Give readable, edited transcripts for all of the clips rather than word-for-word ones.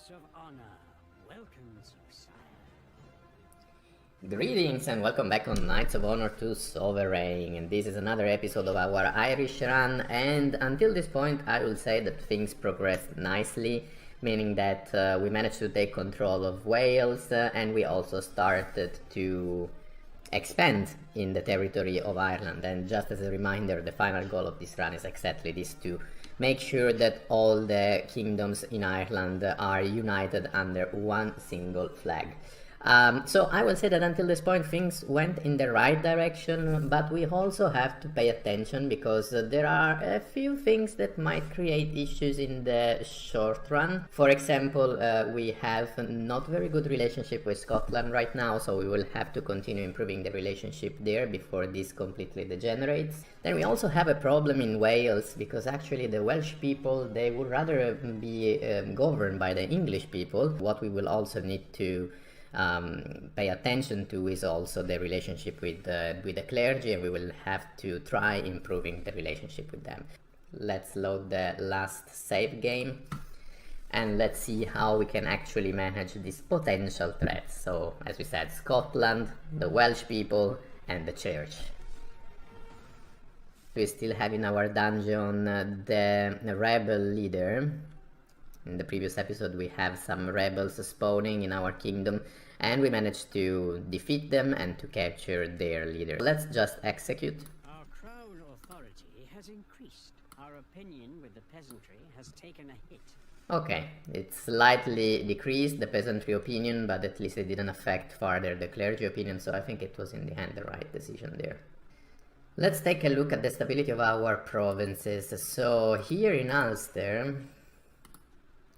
Knights of Honor welcomes you, sire. Greetings and welcome back on Knights of Honor 2 Sovereign, and this is another episode of our Irish run. And until this point I will say that things progressed nicely, meaning that we managed to take control of Wales and we also started to expand in the territory of Ireland. And just as a reminder, the final goal of this run is exactly this: to make sure that all the kingdoms in Ireland are united under one single flag. So I will say that until this point things went in the right direction, but we also have to pay attention because there are a few things that might create issues in the short run. For example, we have not very good relationship with Scotland right now, so we will have to continue improving the relationship there before this completely degenerates. Then we also have a problem in Wales because actually the Welsh people, they would rather be governed by the English people. What we will also need to pay attention to is also the relationship with the clergy, and we will have to try improving the relationship with them. Let's load the last save game and let's see how we can actually manage these potential threats. So as we said, Scotland, the Welsh people and the church. We still have in our dungeon the rebel leader. In the previous episode we have some rebels spawning in our kingdom and we managed to defeat them and to capture their leader. Let's just execute. Our crown authority has increased. Our opinion with the peasantry has taken a hit. Okay, it slightly decreased the peasantry opinion, but at least it didn't affect further the clergy opinion, so I think it was in the end the right decision there. Let's take a look at the stability of our provinces. So here in Ulster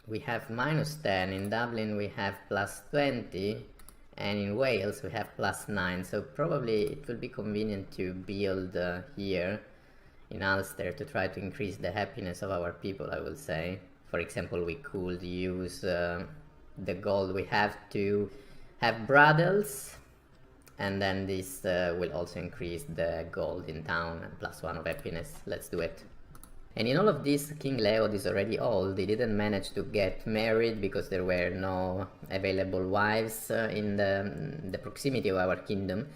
we have -10, in Dublin we have +20, and in Wales we have +9, so probably it will be convenient to build here in Ulster to try to increase the happiness of our people, I will say. For example, we could use the gold we have to have brothels, and then this will also increase the gold in town and +1 of happiness. Let's do it. And in all of this, King Leod is already old. He didn't manage to get married because there were no available wives in the proximity of our kingdom.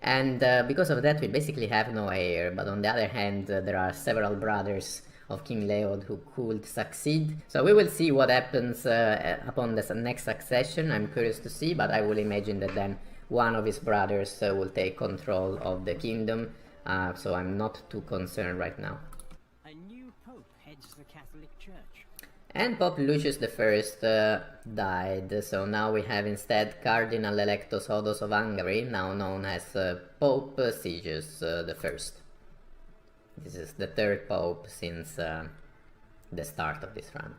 And because of that we basically have no heir, but on the other hand there are several brothers of King Leod who could succeed. So we will see what happens upon the next succession. I'm curious to see, but I will imagine that then one of his brothers will take control of the kingdom, so I'm not too concerned right now. A new pope heads the Catholic Church. And Pope Lucius I died, so now we have instead Cardinal Electus Odos of Hungary, now known as Pope Sigius I. This is the third pope since the start of this run.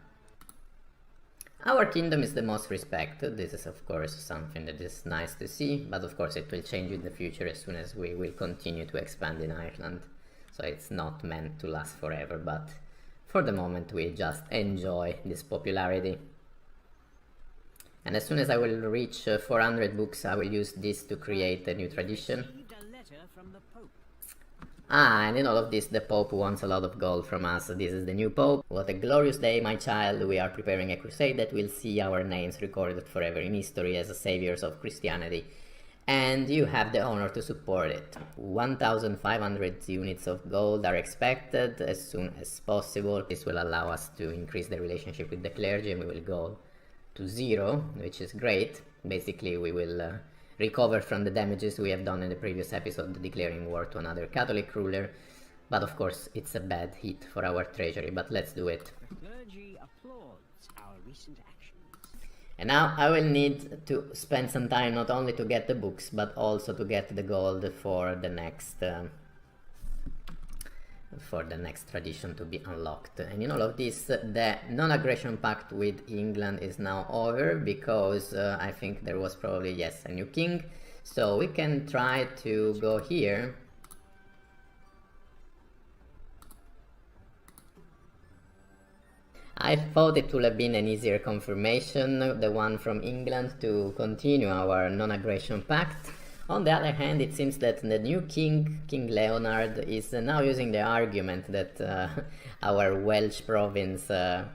Our kingdom is the most respected. This is of course something that is nice to see, but of course it will change in the future as soon as we will continue to expand in Ireland. So it's not meant to last forever, but for the moment we just enjoy this popularity. And as soon as I will reach 400 books, I will use this to create a new tradition. Received a letter from the Pope. And in all of this the Pope wants a lot of gold from us. This is the new Pope. What a glorious day, my child. We are preparing a crusade that will see our names recorded forever in history as saviors of Christianity. And you have the honor to support it. 1,500 units of gold are expected as soon as possible. This will allow us to increase the relationship with the clergy, and we will go to 0, which is great. Basically we will recover from the damages we have done in the previous episode, declaring war to another Catholic ruler. But of course it's a bad hit for our treasury, but let's do it. The clergy applauds our recent actions. And now I will need to spend some time not only to get the books, but also to get the gold for the next tradition to be unlocked. And in all of this, the non-aggression pact with England is now over because I think there was probably, yes, a new king. So we can try to go here. I thought it would have been an easier confirmation, the one from England, to continue our non-aggression pact. On the other hand, it seems that the new king, King Leonard, is now using the argument that our Welsh province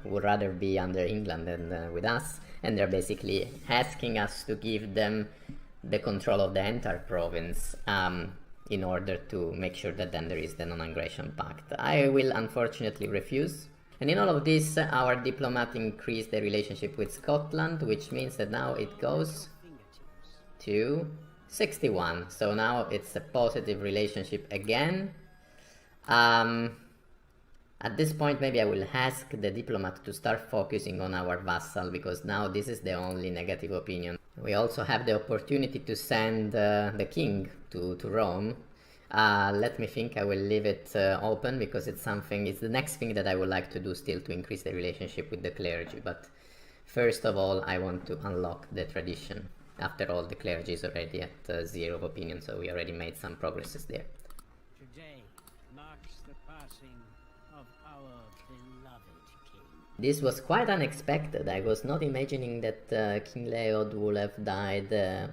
would rather be under England than with us, and they're basically asking us to give them the control of the entire province in order to make sure that then there is the non-aggression pact. I will unfortunately refuse. And in all of this, our diplomat increased the relationship with Scotland, which means that now it goes to 61. So now it's a positive relationship again. At this point, maybe I will ask the diplomat to start focusing on our vassal, because now this is the only negative opinion. We also have the opportunity to send the king to Rome. Let me think. I will leave it open, because it's the next thing that I would like to do still, to increase the relationship with the clergy. But first of all, I want to unlock the tradition. After all, the clergy is already at 0 of opinion, so we already made some progresses there. Today marks the passing of our beloved king. This was quite unexpected. I was not imagining that King Leod would have died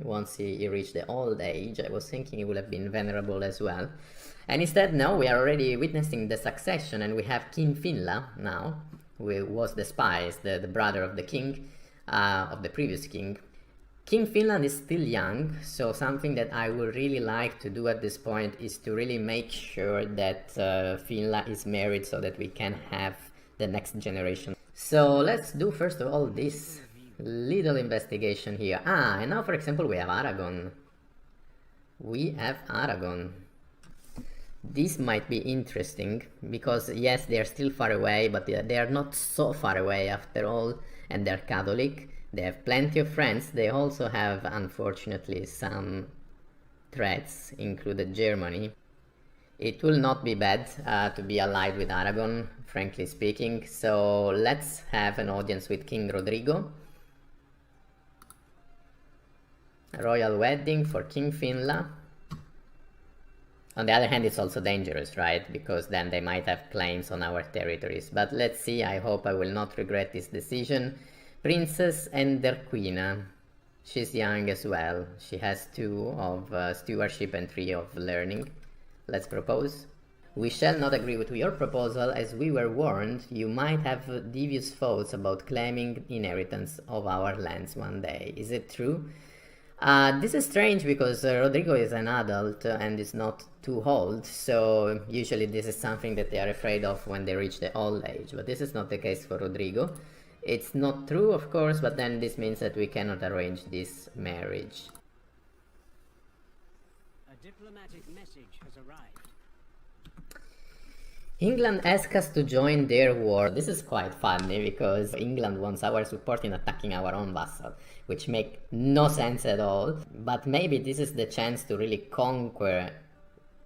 once he reached the old age. I was thinking he would have been venerable as well. And instead, no, we are already witnessing the succession, and we have King Finla now, who was the spies, the brother of the king, of the previous king. King Finland is still young, so something that I would really like to do at this point is to really make sure that Finland is married, so that we can have the next generation. So let's do first of all this little investigation here. And now, for example, we have Aragon. This might be interesting, because yes, they are still far away, but they are not so far away after all, and they're Catholic. They have plenty of friends. They also have, unfortunately, some threats, included Germany. It will not be bad to be allied with Aragon, frankly speaking. So let's have an audience with King Rodrigo. Royal wedding for King Finla. On the other hand, it's also dangerous, right? Because then they might have claims on our territories. But let's see, I hope I will not regret this decision. Princess Enderquina. She's young as well. She has 2 of stewardship and 3 of learning. Let's propose. We shall not agree with your proposal, as we were warned you might have devious thoughts about claiming inheritance of our lands one day. Is it true? This is strange, because Rodrigo is an adult and is not too old, so usually this is something that they are afraid of when they reach the old age, but this is not the case for Rodrigo. It's not true, of course, but then this means that we cannot arrange this marriage. A diplomatic message has arrived. England asks us to join their war. This is quite funny, because England wants our support in attacking our own vassal, which makes no sense at all. But maybe this is the chance to really conquer,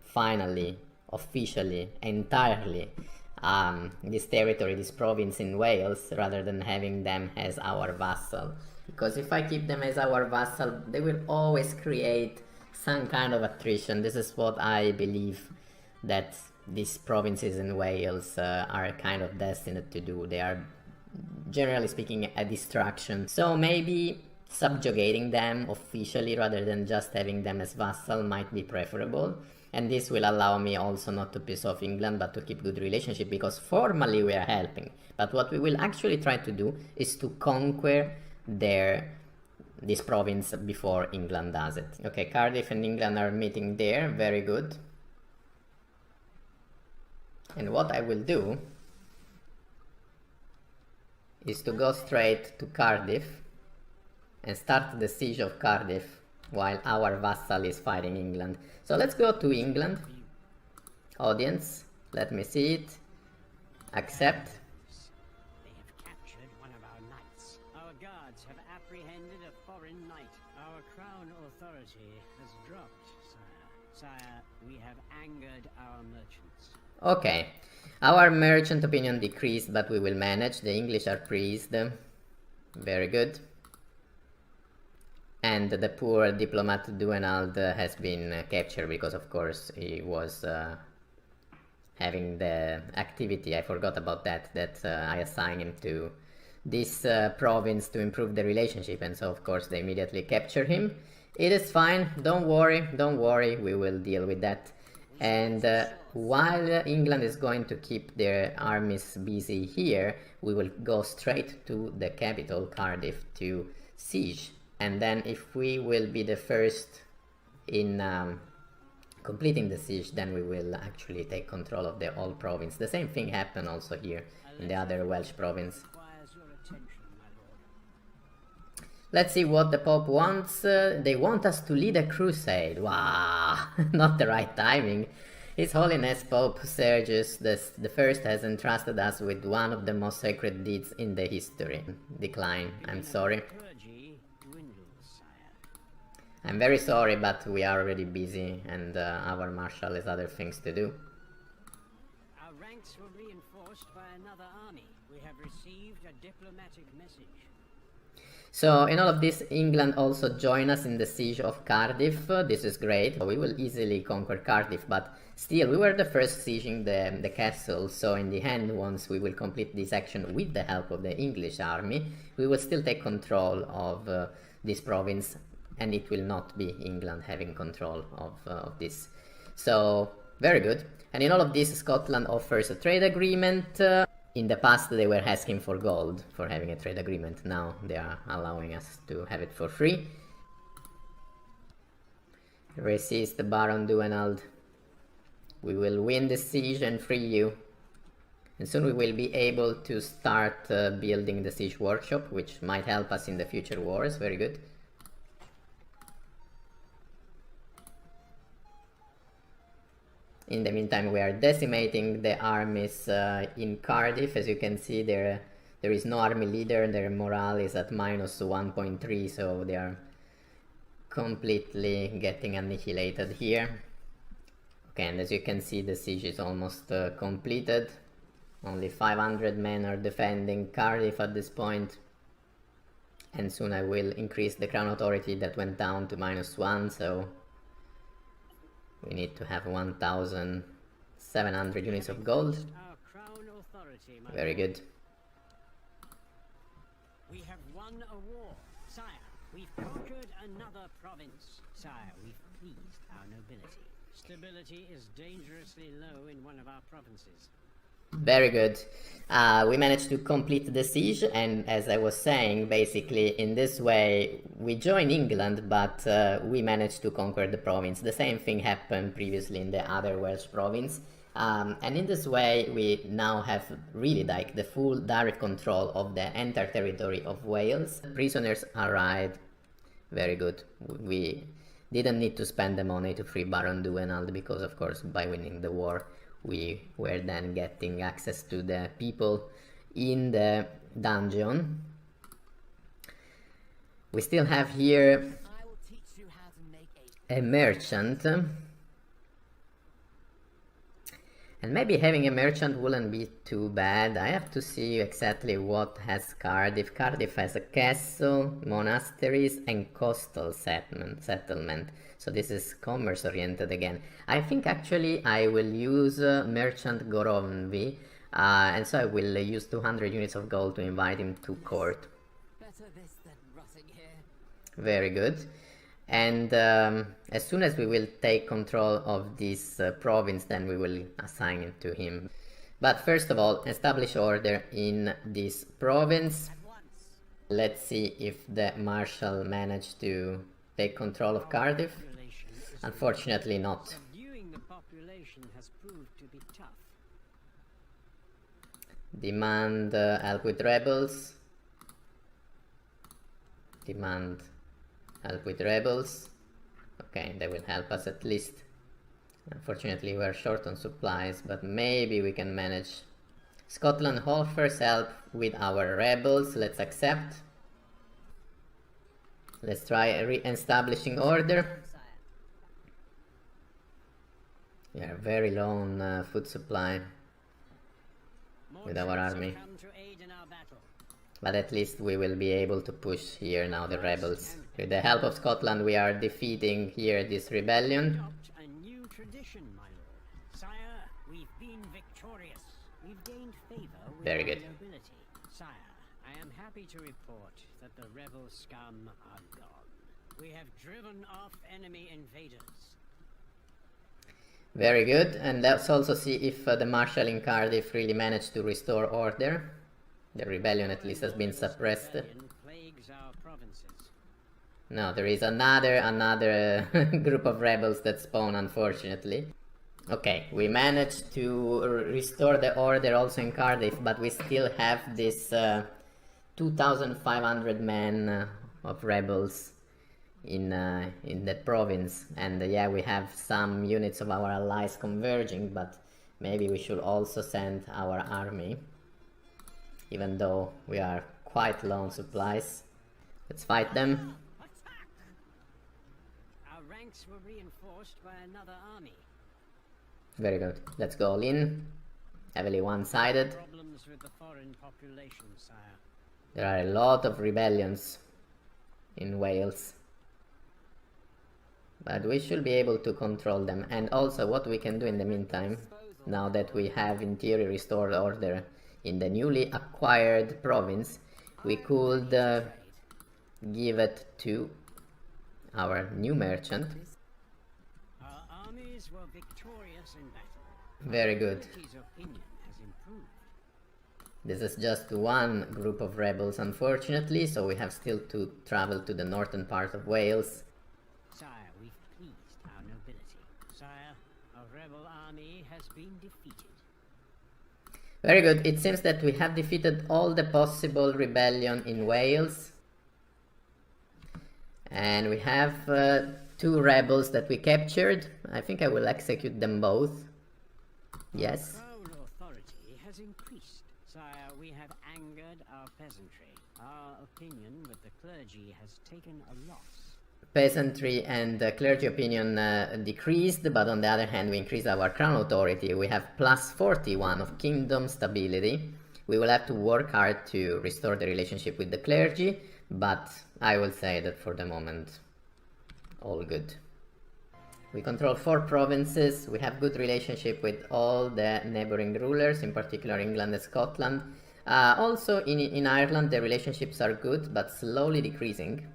finally, officially, entirely, this territory, this province in Wales, rather than having them as our vassal. Because if I keep them as our vassal, they will always create some kind of attrition. This is what I believe that these provinces in Wales are kind of destined to do. They are, generally speaking, a distraction. So maybe subjugating them officially rather than just having them as vassal might be preferable. And this will allow me also not to piss off England, but to keep good relationship, because formally we are helping. But what we will actually try to do is to conquer this province before England does it. Okay, Cardiff and England are meeting there. Very good. And what I will do is to go straight to Cardiff and start the siege of Cardiff while our vassal is fighting England. So let's go to England. Audience, let me see it. Accept. They have captured one of our knights. Our guards have apprehended a foreign knight. Our crown authority has dropped, sire. Sire, we have angered our merchants. Okay, our merchant opinion decreased, but we will manage. The English are pleased. Very good. And the poor diplomat Duenald has been captured, because of course he was having the activity, I forgot about that, I assigned him to this province to improve the relationship, and so of course they immediately captured him. It is fine, don't worry, we will deal with that. And while England is going to keep their armies busy here, we will go straight to the capital, Cardiff, to siege. And then if we will be the first in completing the siege, then we will actually take control of the whole province. The same thing happened also here in the other Welsh province. Let's see what the Pope wants. They want us to lead a crusade. Wow, not the right timing. His Holiness Pope Sergius the First has entrusted us with one of the most sacred deeds in the history. Decline, I'm sorry. I'm very sorry, but we are already busy and our Marshal has other things to do. Our ranks were reinforced by another army. We have received a diplomatic message. So in all of this, England also joined us in the siege of Cardiff. This is great. We will easily conquer Cardiff, but still we were the first sieging the castle. So in the end, once we will complete this action with the help of the English army, we will still take control of this province, and it will not be England having control of this. So very good. And in all of this, Scotland offers a trade agreement. In the past they were asking for gold for having a trade agreement. Now they are allowing us to have it for free. Resist the Baron Duenald. We will win the siege and free you. And soon we will be able to start building the siege workshop, which might help us in the future wars. Very good. In the meantime, we are decimating the armies in Cardiff. As you can see, there is no army leader. Their morale is at minus 1.3, so they are completely getting annihilated here. Okay, and as you can see, the siege is almost completed. Only 500 men are defending Cardiff at this point. And soon I will increase the Crown Authority that went down to minus 1, so we need to have 1,700 units of gold. Very good. We have won a war, sire. We've conquered another province, sire. We've pleased our nobility. Stability is dangerously low in one of our provinces. Very good. We managed to complete the siege, and as I was saying, basically in this way we joined England, but we managed to conquer the province. The same thing happened previously in the other Welsh province, and in this way we now have really like the full direct control of the entire territory of Wales. Prisoners arrived. Very good. We didn't need to spend the money to free Baron Duenald, because of course by winning the war we were then getting access to the people in the dungeon. We still have here a merchant. And maybe having a merchant wouldn't be too bad. I have to see exactly what has Cardiff. Cardiff has a castle, monasteries, and coastal settlement. So this is commerce oriented again. I think actually I will use Merchant Goronvi, and so I will use 200 units of gold to invite him to court. Better this than rotting here. Very good. And as soon as we will take control of this province, then we will assign it to him. But first of all, establish order in this province. Let's see if the Marshal managed to take control of Cardiff. Unfortunately not. Subduing the population has proved to be tough. Demand help with rebels. Demand help with rebels. Okay, they will help us at least. Unfortunately we are short on supplies, but maybe we can manage. Scotland offers help with our rebels. Let's accept. Let's try re-establishing order. We are very low on food supply with our army. But at least we will be able to push here now the rebels. With the help of Scotland we are defeating here this rebellion. A new tradition, my lord. Sire, we've been victorious. We've gained favor with Very our good. nobility. Sire, I am happy to report that the rebel scum are gone. We have driven off enemy invaders. Very good, and let's also see if the Marshal in Cardiff really managed to restore order. The rebellion at least has been suppressed. Plagues our provinces. No, there is another group of rebels that spawn, unfortunately. Okay, we managed to restore the order also in Cardiff, but we still have this 2,500 men of rebels in that province, and yeah, we have some units of our allies converging, but maybe we should also send our army, even though we are quite low on supplies. Let's fight them. Attack! Our ranks were reinforced by another army. Very good. Let's go all in. Heavily one-sided. Problems with the foreign population, sire. There are a lot of rebellions in Wales, but we should be able to control them. And also what we can do in the meantime, now that we have in theory restored order in the newly acquired province, we could give it to our new merchant. Our armies were victorious in battle. Very good. His opinion has improved. This is just one group of rebels, unfortunately, so we have still to travel to the northern part of Wales. Sire, we've pleased our nobility. Sire, a rebel army has been defeated. Very good. It seems that we have defeated all the possible rebellion in Wales. And we have 2 rebels that we captured. I think I will execute them both. Yes. Crown authority has increased. Sire, we have angered our peasantry. Our opinion with the clergy has taken a loss. Peasantry and clergy opinion decreased, but on the other hand we increased our crown authority. We have plus 41 of kingdom stability. We will have to work hard to restore the relationship with the clergy, but I will say that for the moment, all good. We control 4 provinces, we have good relationship with all the neighboring rulers, in particular England and Scotland. Also in Ireland the relationships are good, but slowly decreasing.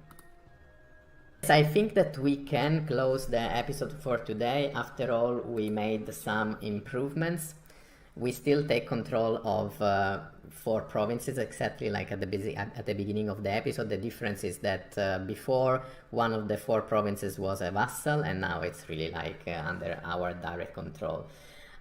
I think that we can close the episode for today. After all, we made some improvements. We still take control of 4 provinces, exactly like at the beginning of the episode. The difference is that before, one of the 4 provinces was a vassal, and now it's really like under our direct control.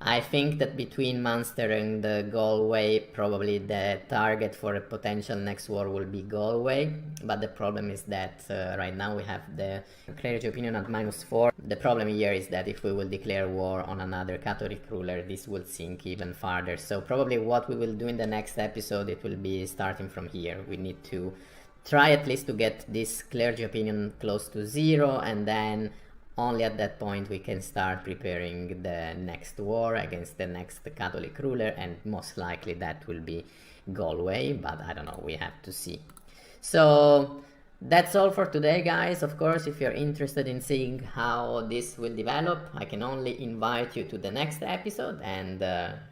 I think that between Munster and Galway, probably the target for a potential next war will be Galway, but the problem is that right now we have the clergy opinion at -4. The problem here is that if we will declare war on another Catholic ruler, this will sink even farther. So probably what we will do in the next episode, it will be starting from here. We need to try at least to get this clergy opinion close to 0, and then only at that point we can start preparing the next war against the next Catholic ruler, and most likely that will be Galway, but I don't know, we have to see. So that's all for today, guys. Of course, if you're interested in seeing how this will develop, I can only invite you to the next episode, and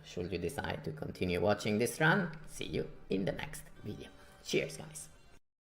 should you decide to continue watching this run, see you in the next video. Cheers, guys.